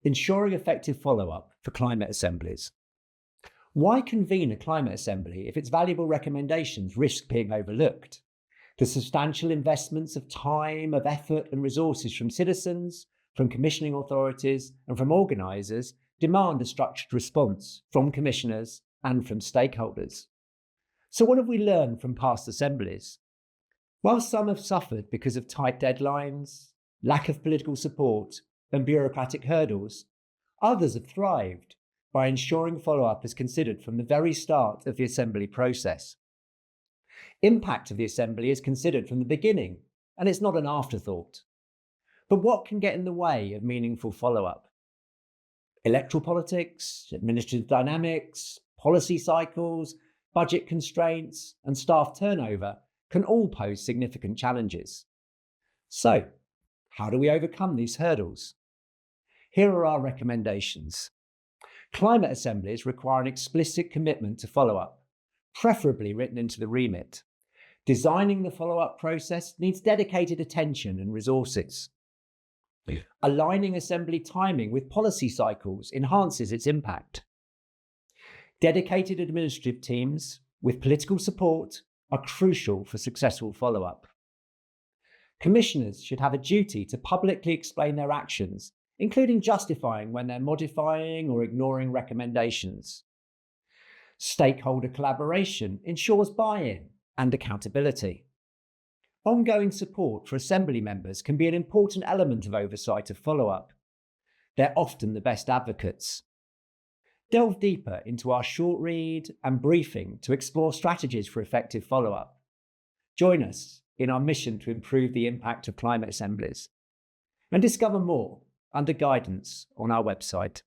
Ensuring effective follow-up for climate assemblies. Why convene a climate assembly if its valuable recommendations risk being overlooked? The substantial investments of time, of effort and resources from citizens, from commissioning authorities and from organisers demand a structured response from commissioners and from stakeholders. So what have we learned from past assemblies? While some have suffered because of tight deadlines, lack of political support and bureaucratic hurdles, others have thrived by ensuring follow-up is considered from the very start of the assembly process. Impact of the assembly is considered from the beginning, and it's not an afterthought. But what can get in the way of meaningful follow-up? Electoral politics, administrative dynamics, policy cycles, budget constraints, and staff turnover can all pose significant challenges. So, how do we overcome these hurdles? Here are our recommendations. Climate assemblies require an explicit commitment to follow-up, preferably written into the remit. Designing the follow-up process needs dedicated attention and resources. Aligning assembly timing with policy cycles enhances its impact. Dedicated administrative teams with political support are crucial for successful follow-up. Commissioners should have a duty to publicly explain their actions, including justifying when they're modifying or ignoring recommendations. Stakeholder collaboration ensures buy-in and accountability. Ongoing support for assembly members can be an important element of oversight of follow-up. They're often the best advocates. Delve deeper into our short read and briefing to explore strategies for effective follow-up. Join us in our mission to improve the impact of climate assemblies, and discover more under guidance on our website.